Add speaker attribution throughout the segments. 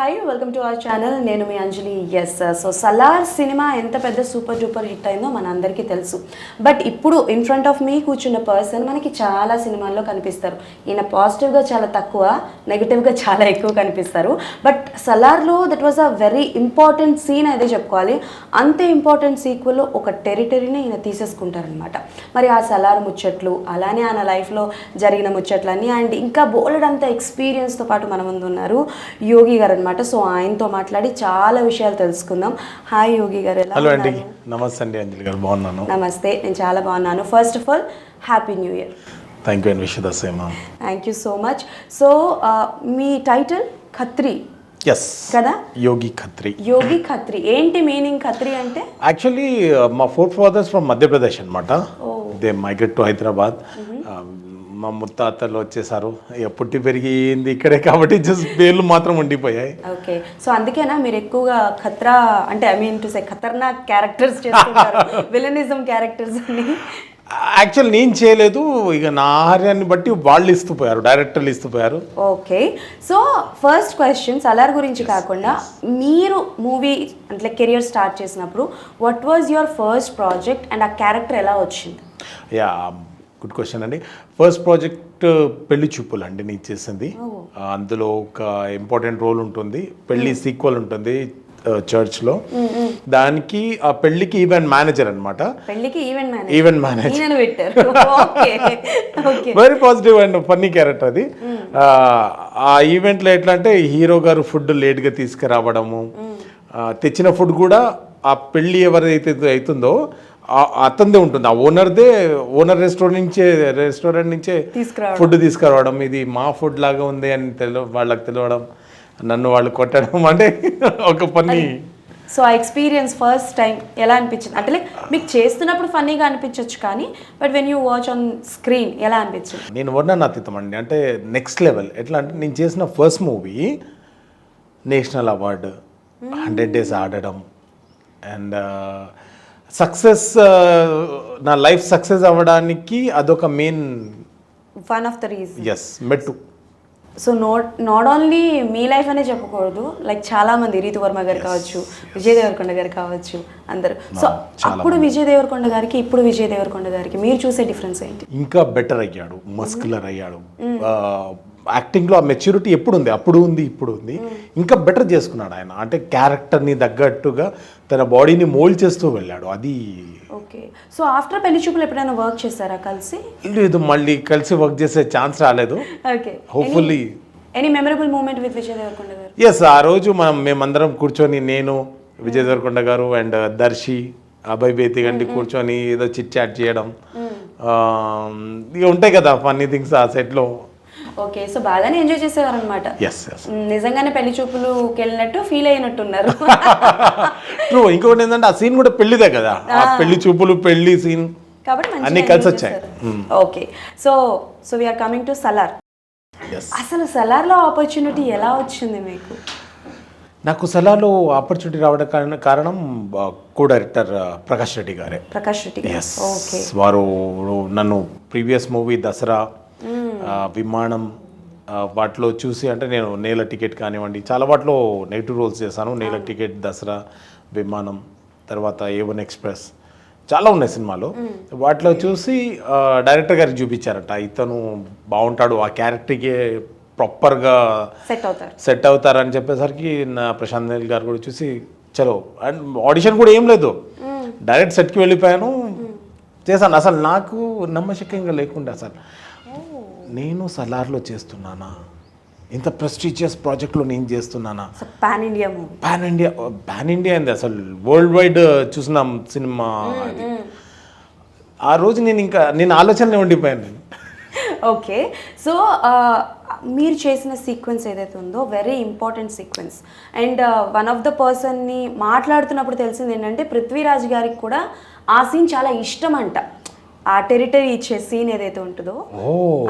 Speaker 1: Hi welcome to our channel. నేను మీ అంజలి. Yes, so Salaar cinema ఎంత పెద్ద సూపర్ డూపర్ హిట్ అయిందో మనందరికీ తెలుసు. బట్ ఇప్పుడు ఇన్ ఫ్రంట్ ఆఫ్ మీ కూర్చున్న పర్సన్ మనకి చాలా సినిమాల్లో కనిపిస్తారు. ఈయన పాజిటివ్గా చాలా తక్కువ, నెగిటివ్గా చాలా ఎక్కువ కనిపిస్తారు. బట్ సలార్లో that was a very important scene అయితే చెప్పుకోవాలి. అంతే ఇంపార్టెంట్ సీక్వెల్లో ఒక టెరిటరీని ఈయన తీసేసుకుంటారనమాట. మరి ఆ సలార్ ముచ్చట్లు, అలానే ఆయన లైఫ్లో జరిగిన ముచ్చట్లన్నీ అండ్ ఇంకా బోల్డ్ అంత ఎక్స్పీరియన్స్తో పాటు మన ముందు ఉన్నారు యోగి గారు అనమాట. సో ఆయనతో మాట్లాడి చాలా విషయాలు తెలుసుకుందాం. హాయ్ యోగి గారు, ఎలా
Speaker 2: హలో అండి. నమస్తే అండి అంజలి గారు, బాగున్నాను.
Speaker 1: నమస్తే, నేను చాలా బాగున్నాను. First of all happy new year.
Speaker 2: Thank you and wish the same.
Speaker 1: Thank you so much. So మీ టైటిల్ ఖత్రి
Speaker 2: ఎస్
Speaker 1: కదా?
Speaker 2: యోగి ఖత్రి.
Speaker 1: యోగి ఖత్రి ఏంటి మీనింగ్? ఖత్రి అంటే
Speaker 2: యాక్చువల్లీ మా ఫోర్ ఫాదర్స్ ఫ్రమ్ మధ్యప్రదేశ్ అనమాట. They migrate to Hyderabad. మా ముత్తాతలు వచ్చేసారు, పుట్టి పెరిగింది ఇక్కడే కాబట్టి జస్ట్ పేర్లు మాత్రం ఉండిపోయాయి.
Speaker 1: ఓకే, సో అందుకేనా మీరు ఎక్కువగా ఖత్రా అంటే I mean to say Khatarnak characters చేస్తుంటారు, విలనిజం క్యారెక్టర్స్ అని?
Speaker 2: యాక్చువల్ నేను చేయలేదు, ఇక నా ఆహార్యాన్ని బట్టి వాళ్ళు ఇస్తుపోయారు, డైరెక్టర్లు ఇస్తుపోయారు.
Speaker 1: Okay, so first question Salaar గురించి కాకుండా మీరు మూవీ అంటే కెరియర్ స్టార్ట్ చేసినప్పుడు what was your first project and ఆ క్యారెక్టర్ ఎలా వచ్చింది?
Speaker 2: యా, గుడ్ క్వశ్చన్ అండి. ఫస్ట్ ప్రాజెక్ట్ పెళ్లి చూపులు అండి నేను చేసింది. అందులో ఒక ఇంపార్టెంట్ రోల్ ఉంటుంది, పెళ్లి సీక్వెల్ ఉంటుంది చర్చ్లో. దానికి ఆ పెళ్లికి ఈవెంట్ మేనేజర్ అనమాట. Event manager very positive and funny character అది. ఆ ఈవెంట్లో ఎట్లా అంటే హీరో గారు ఫుడ్ లేట్గా తీసుకురావడము, తెచ్చిన ఫుడ్ కూడా ఆ పెళ్లి ఎవరైతే అవుతుందో అతనిదే ఉంటుంది, ఆ ఓనర్ రెస్టారెంట్ నుంచే ఫుడ్ తీసుకురావడం. ఇది మా ఫుడ్ లాగా ఉంది అని వాళ్ళకి తెలియడం, నన్ను వాళ్ళు కొట్టడం, అంటే ఒక పని.
Speaker 1: సో ఆ ఎక్స్పీరియన్స్ ఫస్ట్ టైం ఎలా అనిపించింది? అంటే లైక్ మీకు చేస్తున్నప్పుడు ఫన్నీగా అనిపించవచ్చు కానీ but when you watch on screen ఎలా అనిపించింది?
Speaker 2: నేను వర్ణనాతీతం అండి, అంటే నెక్స్ట్ లెవెల్. ఎట్లా అంటే నేను చేసిన first movie national award, 100 days ఆడడం అండ్ సక్సెస్, నా లైఫ్ సక్సెస్ అవ్వడానికి అదొక main
Speaker 1: one of the reason.
Speaker 2: Yes, మెట్టు.
Speaker 1: సో నాట్ ఓన్లీ మీ లైఫ్ అనే చెప్పకూడదు, లైక్ చాలా మంది, రీతు వర్మ గారు కావచ్చు, విజయ్ దేవరకొండ గారు కావచ్చు, అందరు. సో అప్పుడు విజయ్ దేవరకొండ గారికి ఇప్పుడు విజయ్ దేవరకొండ గారికి మీరు చూసే డిఫరెన్స్ ఏంటి?
Speaker 2: ఇంకా బెటర్ అయ్యాడు, మస్కులర్ అయ్యాడు. యాక్టింగ్లో ఆ మెచ్యూరిటీ ఎప్పుడు ఉంది, అప్పుడు ఉంది, ఇప్పుడు ఉంది. ఇంకా బెటర్ చేసుకున్నాడు ఆయన, అంటే క్యారెక్టర్ని తగ్గట్టుగా తన బాడీని మోల్డ్ చేస్తూ వెళ్ళాడు. అది
Speaker 1: ఓకే. సో ఆఫ్టర్ పెళ్లి చూపులు ఎప్పుడైనా వర్క్ చేశారా కలిసి?
Speaker 2: లేదు, మళ్ళీ కలిసి వర్క్ చేసే ఛాన్స్ రాలేదు.
Speaker 1: Okay,
Speaker 2: hopefully.
Speaker 1: Any memorable moment with Vijay Deverakonda garu?
Speaker 2: Yes, ఆ రోజు మేమందరం కూర్చొని, నేను, విజయ్ దేవరకొండ గారు అండ్ దర్శి, అభయ్ బేతిగండి కూర్చొని ఏదో చిట్ చాట్ చేయడం, ఇక ఉంటాయి కదా ఫన్నీ థింగ్స్ ఆ సెట్లో.
Speaker 1: ఓకే, సో బాగానే ఎంజాయ్ చేసేవారు అనమాట. నిజంగానే పెళ్లి చూపులుకి వెళ్ళినట్టు ఫీల్ అయినట్టున్నారు.
Speaker 2: ట్రూ. ఇంకొకటి ఏంటంటే ఆ సీన్ కూడా పెళ్లిదే కదా, ఆ పెళ్లి చూపులు, పెళ్లి సీన్
Speaker 1: కాబట్టి
Speaker 2: అన్ని కలిసి వచ్చాయి.
Speaker 1: Okay, so we're coming to Salaar. అసలు సలార్లో ఆపర్చునిటీ ఎలా వచ్చింది మీకు?
Speaker 2: నాకు సలార్లో ఆపర్చునిటీ రావడం కారణం కో డైరెక్టర్ ప్రకాష్ రెడ్డి గారే.
Speaker 1: ప్రకాష్ రెడ్డి గారు, ఓకే.
Speaker 2: వారు నన్ను ప్రీవియస్ మూవీ దసరా, విమానం వాటిలో చూసి, అంటే నేను నేల టికెట్ కానివ్వండి, చాలా వాటిలో నెగిటివ్ రోల్స్ చేశాను. నేల టికెట్, దసరా, విమానం, తర్వాత A1 ఎక్స్ప్రెస్, చాలా ఉన్నాయి సినిమాలు. వాటిలో చూసి డైరెక్టర్ గారికి చూపించారట, ఇతను బాగుంటాడు, ఆ క్యారెక్టర్కి ప్రాపర్గా సెట్ అవుతారని చెప్పేసరికి నా ప్రశాంత్ నీల్ గారు కూడా చూసి చలో, అండ్ ఆడిషన్ కూడా ఏం లేదు, డైరెక్ట్ సెట్కి వెళ్ళిపోయాను, చేశాను. అసలు నాకు నమ్మశక్యంగా లేకుండా అసలు నేను సలార్లో చేస్తున్నానా, ఇంత ప్రెస్టీజియస్ ప్రాజెక్ట్లో నేను చేస్తున్నానా,
Speaker 1: పాన్
Speaker 2: ఇండియా అంది, అసలు వరల్డ్ వైడ్ చూసిన సినిమా అది. ఆ రోజు నేను ఆలోచనలో ఉండిపోయాను నేను.
Speaker 1: ఓకే, సో మీరు చేసిన సీక్వెన్స్ ఏదైతే ఉందో very important sequence and one of the పర్సన్ని మాట్లాడుతున్నప్పుడు తెలిసింది ఏంటంటే పృథ్వీరాజ్ గారికి కూడా ఆ సీన్ చాలా ఇష్టం అంట. ఆ టెరిటరీ ఇచ్చే సీన్ ఏదైతే ఉంటుందో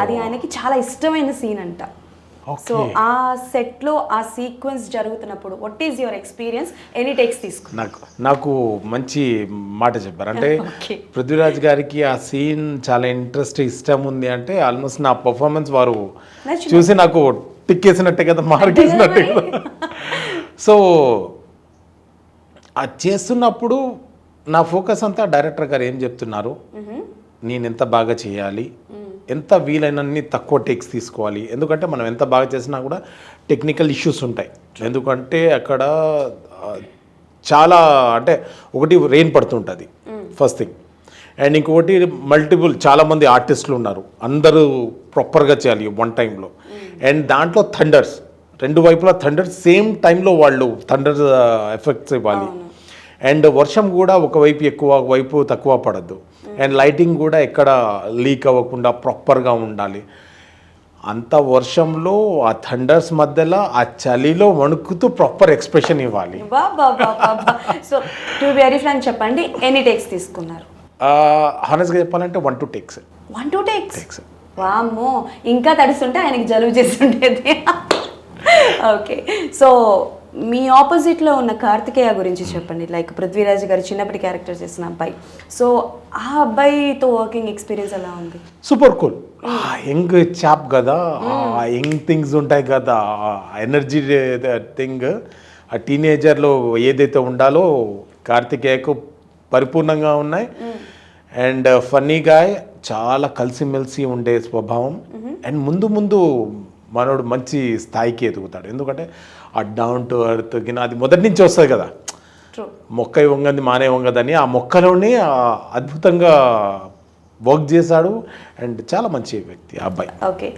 Speaker 1: అది ఆయనకి చాలా ఇష్టమైన సీన్ అంట. సో ఆ సెట్లో ఆ సీక్వెన్స్ జరుగుతున్నప్పుడు what is your experience? Any takes తీసుకున్నా?
Speaker 2: నాకు మంచి మాట చెప్పారు. అంటే పృథ్వీరాజ్ గారికి ఆ సీన్ చాలా ఇంట్రెస్ట్, ఇష్టం ఉంది అంటే ఆల్మోస్ట్ నా పర్ఫార్మెన్స్ వారు చూసి నాకు టిక్ వేసినట్టే కదా, మార్క్ వేసినట్టే కదా. సో అది చేస్తున్నప్పుడు నా ఫోకస్ అంతా డైరెక్టర్ గారు ఏం చెప్తున్నారు, నేను ఎంత బాగా చేయాలి, ఎంత వీలైనన్ని తక్కువ టేక్స్ తీసుకోవాలి. ఎందుకంటే మనం ఎంత బాగా చేసినా కూడా టెక్నికల్ ఇష్యూస్ ఉంటాయి. ఎందుకంటే అక్కడ చాలా అంటే ఒకటి రెయిన్ పడుతుంటుంది ఫస్ట్ థింగ్, అండ్ ఇంకొకటి మల్టిపుల్ చాలామంది ఆర్టిస్టులు ఉన్నారు, అందరూ ప్రాపర్గా చేయాలి వన్ టైంలో. అండ్ దాంట్లో థండర్స్, రెండు వైపులా థండర్స్ సేమ్ టైంలో వాళ్ళు థండర్ ఎఫెక్ట్స్ ఇవ్వాలి. అండ్ వర్షం కూడా ఒకవైపు ఎక్కువ ఒకవైపు తక్కువ పడద్దు. అండ్ లైటింగ్ కూడా ఎక్కడ లీక్ అవ్వకుండా ప్రాపర్గా ఉండాలి. అంత వర్షంలో ఆ థండర్స్ మధ్యలో ఆ చలిలో వణుకుతూ ప్రాపర్ ఎక్స్ప్రెషన్ ఇవ్వాలి.
Speaker 1: So to be very frank చెప్పండి, ఎన్ని టేక్స్ తీసుకున్నారు?
Speaker 2: హానెస్ట్గా చెప్పాలంటే 1 2 టేక్స్.
Speaker 1: 1 2 టేక్స్? వామ్మో, ఇంకా తడుస్తుంటే ఆయనకి జలుబు చేస్తుండేది. ఓకే, సో మీ ఆపోజిట్లో ఉన్న కార్తికేయ గురించి చెప్పండి. లైక్ పృథ్వీరాజ్ గారు చిన్నప్పటి క్యారెక్టర్ చేసిన అబ్బాయి, సో ఆ అబ్బాయితో వర్కింగ్ ఎక్స్పీరియన్స్ ఎలా ఉంది?
Speaker 2: సూపర్ కూల్, యంగ్ చాప్ కదా, యంగ్ థింగ్స్ ఉంటాయి కదా, ఎనర్జీ థింగ్ ఆ టీనేజర్లో ఏదైతే ఉండాలో కార్తికేయకు పరిపూర్ణంగా ఉన్నాయి. అండ్ ఫన్నీ గాయ్, చాలా కలిసిమెలిసి ఉండే స్వభావం. అండ్ ముందు ముందు మనోడు మంచి స్థాయికి ఎదుగుతాడు. ఎందుకంటే ఆ డౌన్ టు ఎర్త్ అది మొదటి నుంచి వస్తుంది కదా, మొక్క వంగది మానే వంగదని, ఆ మొక్కలోనే అద్భుతంగా వర్క్ చేశాడు. అండ్ చాలా మంచి వ్యక్తి ఆ అబ్బాయి.
Speaker 1: ఓకే.